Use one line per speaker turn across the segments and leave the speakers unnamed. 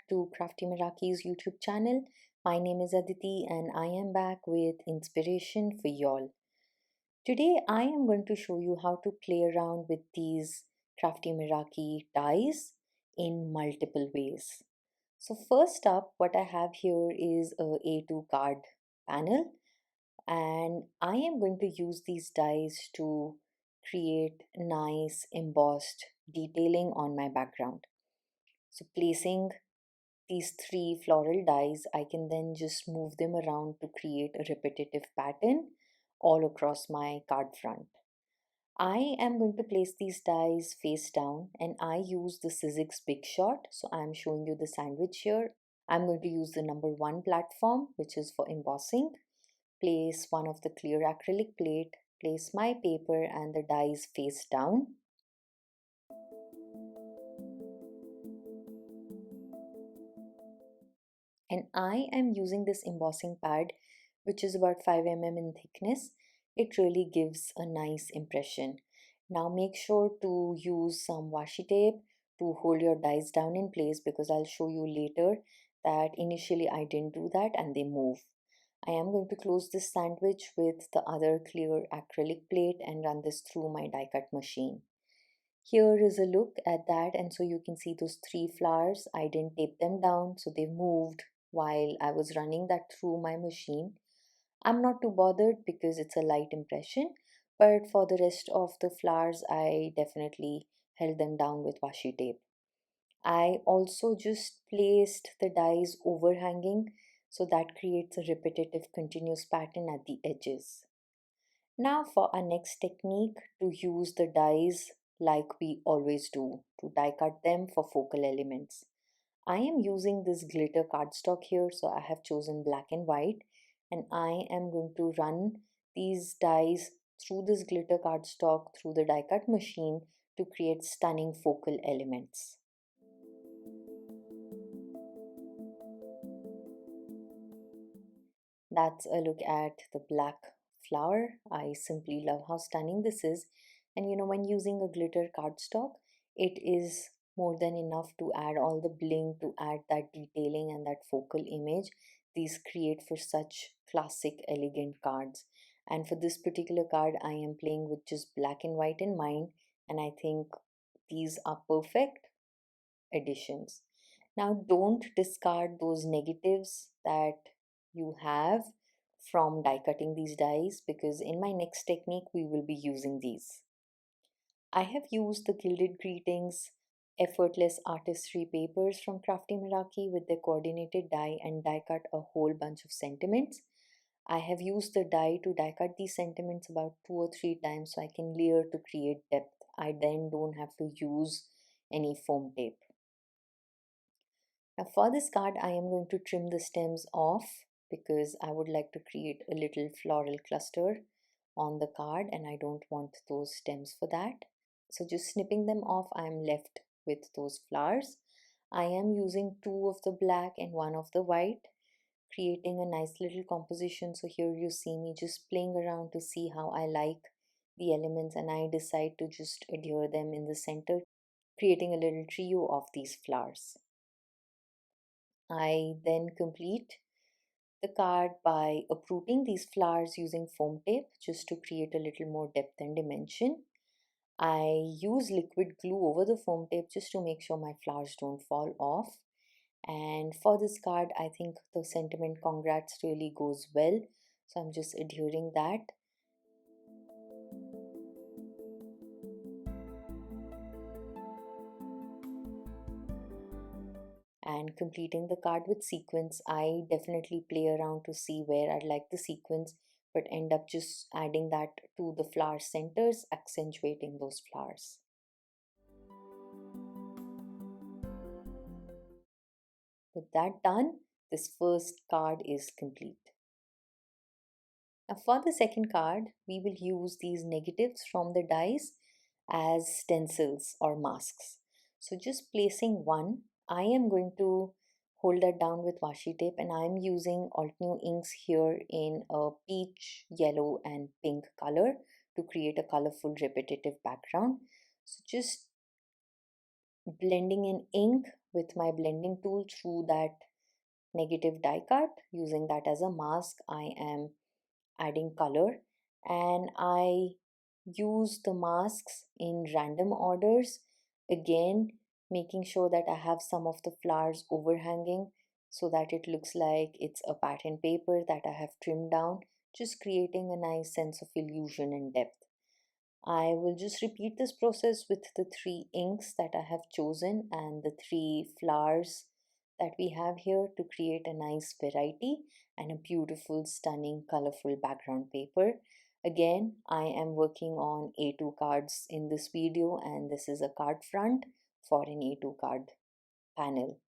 to Crafty Meraki's YouTube channel. My name is Aditi and I am back with inspiration for y'all. Today I am going to show you how to play around with these Crafty Meraki dies in multiple ways. So first up, what I have here is a A2 card panel, and I am going to use these dies to create nice embossed detailing on my background. So placing these three floral dies, I can then just move them around to create a repetitive pattern all across my card front. I am going to place these dies face down and I use the Sizzix Big Shot. So I am showing you the sandwich here. I'm going to use the number 1 platform, which is for embossing. Place one of the clear acrylic plate, place my paper and the dies face down. And I am using this embossing pad, which is about 5 mm in thickness. It really gives a nice impression. Now make sure to use some washi tape to hold your dies down in place, because I'll show you later that initially I didn't do that and they move. I am going to close this sandwich with the other clear acrylic plate and run this through my die cut machine. Here is a look at that, and so you can see those three flowers. I didn't tape them down, so they moved while I was running that through my machine. I'm not too bothered because it's a light impression, but for the rest of the flowers, I definitely held them down with washi tape. I also just placed the dies overhanging, so that creates a repetitive continuous pattern at the edges. Now for our next technique, to use the dies like we always do, to die cut them for focal elements. I am using this glitter cardstock here, so I have chosen black and white, and I am going to run these dies through this glitter cardstock through the die cut machine to create stunning focal elements. That's a look at the black flower. I simply love how stunning this is. And when using a glitter cardstock, it is more than enough to add all the bling, to add that detailing and that focal image. These create for such classic, elegant cards. And for this particular card, I am playing with just black and white in mind. And I think these are perfect additions. Now, don't discard those negatives that you have from die cutting these dies, because in my next technique we will be using these. I have used the Gilded Greetings Effortless Artistry papers from Crafty Meraki with their coordinated die and die cut a whole bunch of sentiments. I have used the die to die cut these sentiments about 2 or 3 times so I can layer to create depth. I then don't have to use any foam tape. Now for this card, I am going to trim the stems off because I would like to create a little floral cluster on the card and I don't want those stems for that. So just snipping them off, I am left with those flowers. I am using 2 of the black and 1 of the white, creating a nice little composition. So here you see me just playing around to see how I like the elements, and I decide to just adhere them in the center, creating a little trio of these flowers. I then complete the card by uprooting these flowers using foam tape just to create a little more depth and dimension. I use liquid glue over the foam tape just to make sure my flowers don't fall off. And for this card, I think the sentiment congrats really goes well. So I'm just adhering that. And completing the card with sequins, I definitely play around to see where I'd like the sequins, but end up just adding that to the flower centers, accentuating those flowers. With that done, this first card is complete. Now for the second card, we will use these negatives from the dies as stencils or masks. So just placing one, I am going to hold that down with washi tape, and I am using Altenew inks here in a peach, yellow and pink color to create a colorful repetitive background. So just blending in ink with my blending tool through that negative die cut. Using that as a mask, I am adding color, and I use the masks in random orders, again making sure that I have some of the flowers overhanging so that it looks like it's a pattern paper that I have trimmed down, just creating a nice sense of illusion and depth. I will just repeat this process with the three inks that I have chosen and the three flowers that we have here to create a nice variety and a beautiful, stunning, colorful background paper. Again, I am working on A2 cards in this video, and this is a card front for an A2 card panel.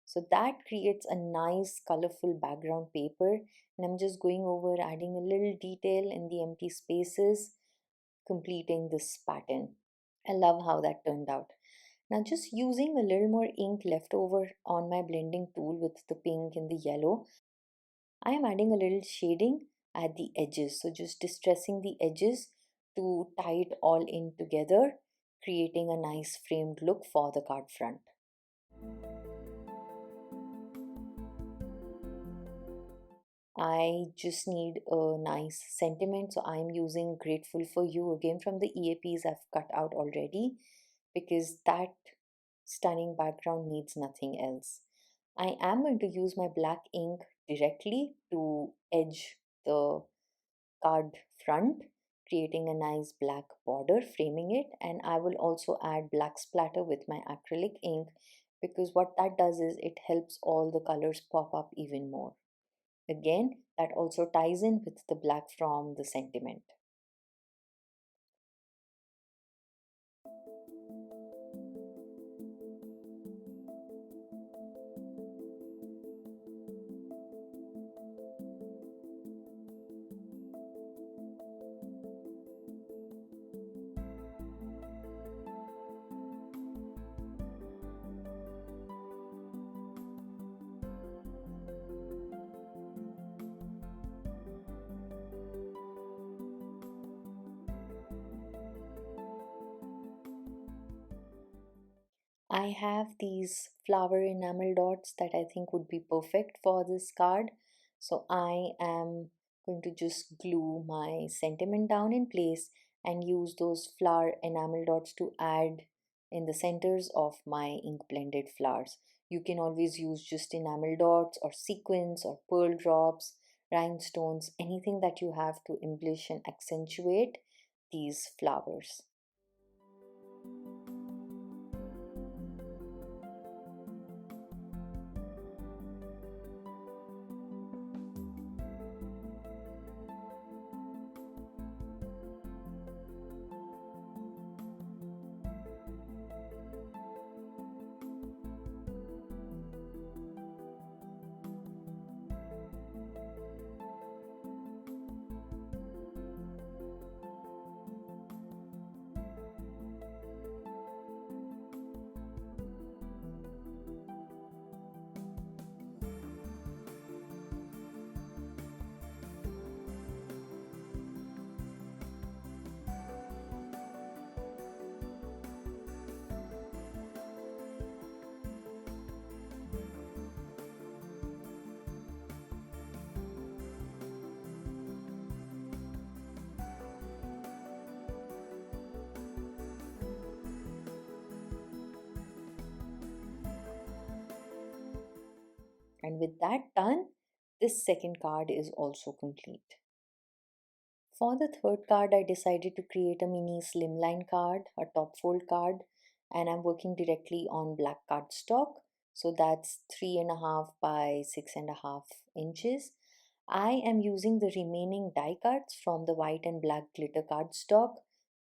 So that creates a nice colorful background paper, and I'm just going over adding a little detail in the empty spaces, completing this pattern. I love how that turned out. Now just using a little more ink left over on my blending tool with the pink and the yellow, I am adding a little shading at the edges. So just distressing the edges to tie it all in together, creating a nice framed look for the card front. I just need a nice sentiment, so I'm using Grateful for You again from the EAPs I've cut out already, because that stunning background needs nothing else. I am going to use my black ink directly to edge the card front, creating a nice black border, framing it, and I will also add black splatter with my acrylic ink, because what that does is it helps all the colors pop up even more. Again, that also ties in with the black from the sentiment. I have these flower enamel dots that I think would be perfect for this card. So I am going to just glue my sentiment down in place and use those flower enamel dots to add in the centers of my ink blended flowers. You can always use just enamel dots or sequins or pearl drops, rhinestones, anything that you have to embellish and accentuate these flowers. And with that done, this second card is also complete. For the third card, I decided to create a mini slimline card, a top fold card, and I'm working directly on black cardstock. So that's 3.5 by 6.5 inches. I am using the remaining die cuts from the white and black glitter cardstock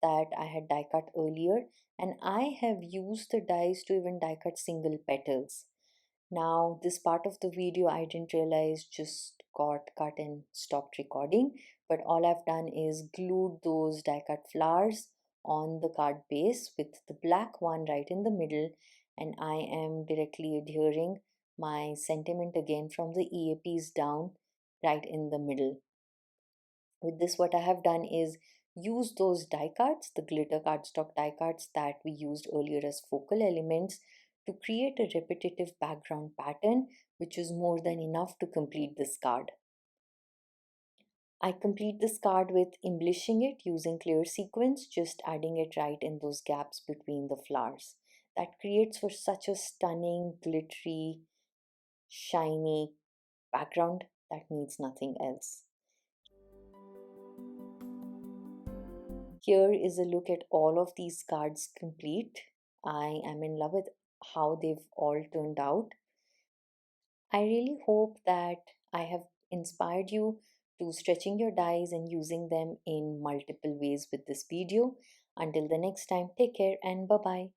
that I had die cut earlier, and I have used the dies to even die cut single petals. Now, this part of the video I didn't realize just got cut and stopped recording, but all I've done is glued those die cut flowers on the card base with the black one right in the middle, and I am directly adhering my sentiment again from the EAPs down right in the middle. With this, what I have done is use those die cuts, the glitter cardstock die cuts that we used earlier as focal elements, to create a repetitive background pattern, which is more than enough to complete this card. I complete this card with embellishing it using clear sequins, just adding it right in those gaps between the flowers. That creates for such a stunning, glittery, shiny background that needs nothing else. Here is a look at all of these cards complete. I am in love with how they've all turned out. I really hope that I have inspired you to stretching your dies and using them in multiple ways with this video. Until the next time, take care and bye bye.